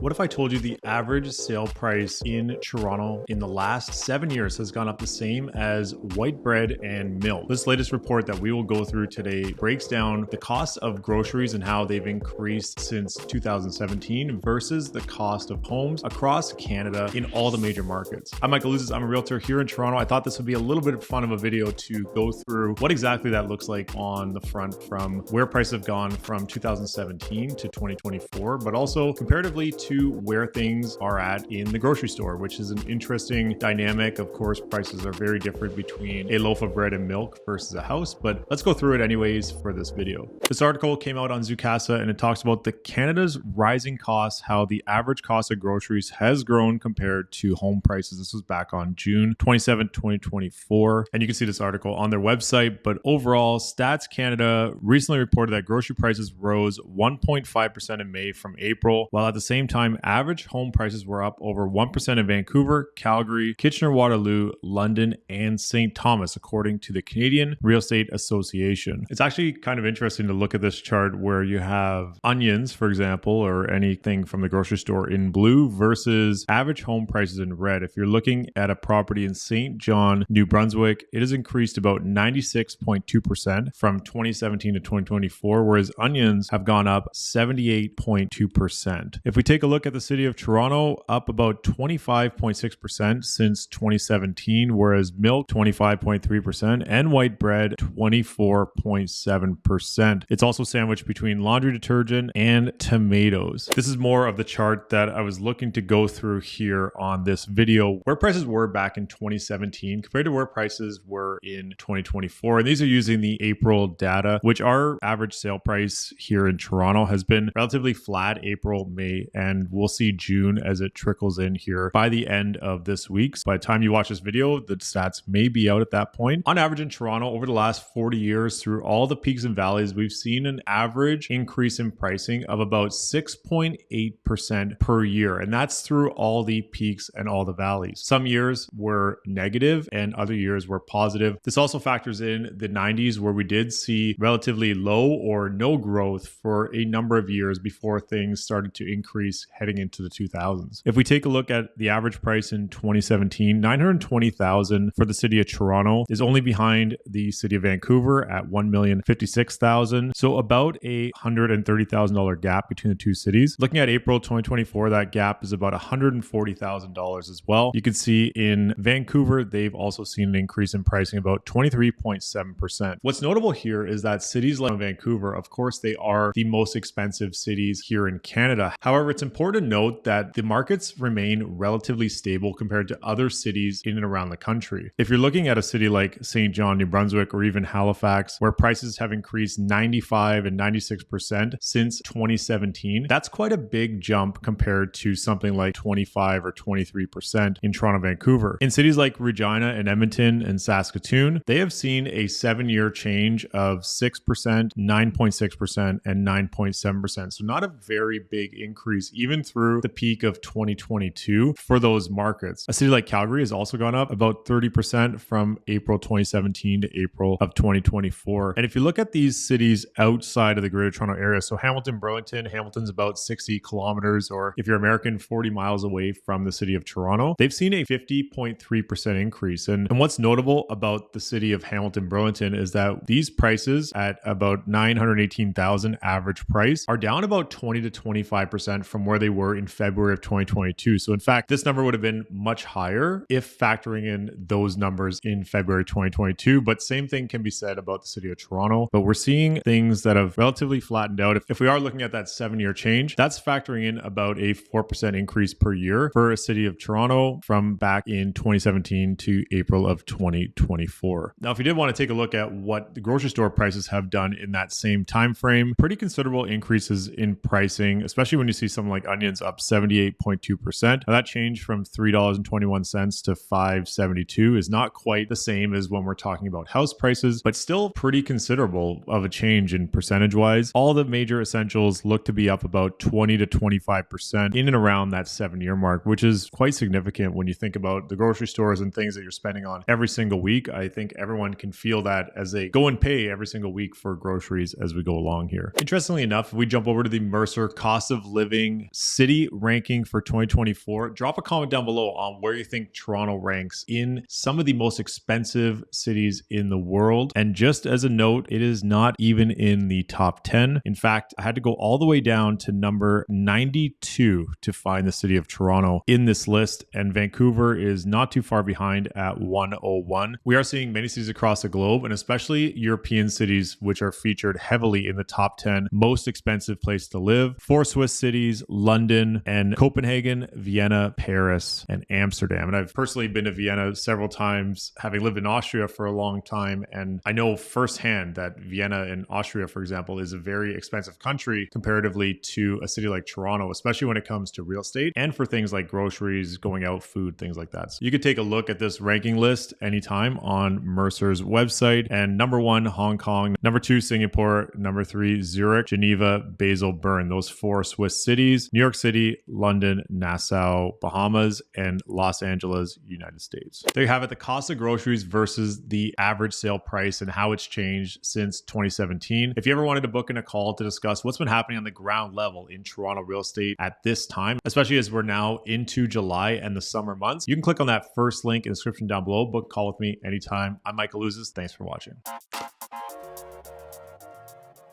What if I told you the average sale price in Toronto in the last 7 years has gone up the same as white bread and milk? This latest report that we will go through today breaks down the cost of groceries and how they've increased since 2017 versus the cost of homes across Canada in all the major markets. I'm Michael Ouzas. I'm a realtor here in Toronto. I thought this would be a little bit of fun of a video to go through what exactly that looks like on the front from where prices have gone from 2017 to 2024, but also comparatively to where things are at in the grocery store, which is an interesting dynamic. Of course, prices are very different between a loaf of bread and milk versus a house, but let's go through it anyways for this video. This article came out on Zoocasa and it talks about the Canada's rising costs, how the average cost of groceries has grown compared to home prices. This was back on June 27, 2024. And you can see this article on their website, but overall, Stats Canada recently reported that grocery prices rose 1.5% in May from April, while at the same time, average home prices were up over 1% in Vancouver, Calgary, Kitchener-Waterloo, London, and St. Thomas, according to the Canadian Real Estate Association. It's actually kind of interesting to look at this chart where you have onions, for example, or anything from the grocery store in blue versus average home prices in red. If you're looking at a property in St. John, New Brunswick, it has increased about 96.2% from 2017 to 2024, whereas onions have gone up 78.2%. If we take a look at the city of Toronto, up about 25.6% since 2017, whereas milk 25.3% and white bread 24.7%. It's also sandwiched between laundry detergent and tomatoes. This is more of the chart that I was looking to go through here on this video, where prices were back in 2017 compared to where prices were in 2024. And these are using the April data, which our average sale price here in Toronto has been relatively flat April, May, and we'll see June as it trickles in here by the end of this week. So by the time you watch this video, the stats may be out at that point. On average in Toronto, over the last 40 years, through all the peaks and valleys, we've seen an average increase in pricing of about 6.8% per year. And that's through all the peaks and all the valleys. Some years were negative and other years were positive. This also factors in the 90s, where we did see relatively low or no growth for a number of years before things started to increase heading into the 2000s. If we take a look at the average price in 2017, $920,000 for the city of Toronto is only behind the city of Vancouver at $1,056,000. So about a $130,000 gap between the two cities. Looking at April 2024, that gap is about $140,000 as well. You can see in Vancouver, they've also seen an increase in pricing about 23.7%. What's notable here is that cities like Vancouver, of course, they are the most expensive cities here in Canada. However, it's important to note that the markets remain relatively stable compared to other cities in and around the country. If you're looking at a city like St. John, New Brunswick, or even Halifax, where prices have increased 95 and 96% since 2017, that's quite a big jump compared to something like 25 or 23% in Toronto, Vancouver. In cities like Regina and Edmonton and Saskatoon, they have seen a 7-year change of 6%, 9.6%, and 9.7%. So not a very big increase even through the peak of 2022 for those markets. A city like Calgary has also gone up about 30% from April 2017 to April of 2024. And if you look at these cities outside of the Greater Toronto area, so Hamilton, Burlington, Hamilton's about 60 kilometers, or if you're American, 40 miles away from the city of Toronto, they've seen a 50.3% increase. And what's notable about the city of Hamilton, Burlington is that these prices at about $918,000 average price are down about 20 to 25% from where they were in February of 2022. So in fact, this number would have been much higher if factoring in those numbers in February 2022. But same thing can be said about the city of Toronto. But we're seeing things that have relatively flattened out. If we are looking at that 7-year change, that's factoring in about a 4% increase per year for a city of Toronto from back in 2017 to April of 2024. Now, if you did want to take a look at what the grocery store prices have done in that same time frame, pretty considerable increases in pricing, especially when you see something like onions up 78.2%. Now that change from $3.21 to $5.72 is not quite the same as when we're talking about house prices, but still pretty considerable of a change in percentage wise. All the major essentials look to be up about 20 to 25% in and around that 7-year mark, which is quite significant when you think about the grocery stores and things that you're spending on every single week. I think everyone can feel that as they go and pay every single week for groceries as we go along here. Interestingly enough, if we jump over to the Mercer cost of living city ranking for 2024. Drop a comment down below on where you think Toronto ranks in some of the most expensive cities in the world. And just as a note, it is not even in the top 10. In fact, I had to go all the way down to number 92 to find the city of Toronto in this list, and Vancouver is not too far behind at 101. We are seeing many cities across the globe, and especially European cities, which are featured heavily in the top 10 most expensive place to live. 4 Swiss cities, London and Copenhagen, Vienna, Paris, and Amsterdam. And I've personally been to Vienna several times, having lived in Austria for a long time, and I know firsthand that Vienna in Austria, for example, is a very expensive country comparatively to a city like Toronto, especially when it comes to real estate and for things like groceries, going out, food, things like that. So you could take a look at this ranking list anytime on Mercer's website. And number 1, Hong Kong. Number 2, Singapore. Number 3, Zurich, Geneva, Basel, Bern. Those 4 Swiss cities. New York City, London, Nassau, Bahamas, and Los Angeles, United States. There you have it, the cost of groceries versus the average sale price and how it's changed since 2017. If you ever wanted to book in a call to discuss what's been happening on the ground level in Toronto real estate at this time, especially as we're now into July and the summer months, you can click on that first link in the description down below. Book a call with me anytime. I'm Michael Ouzas. Thanks for watching.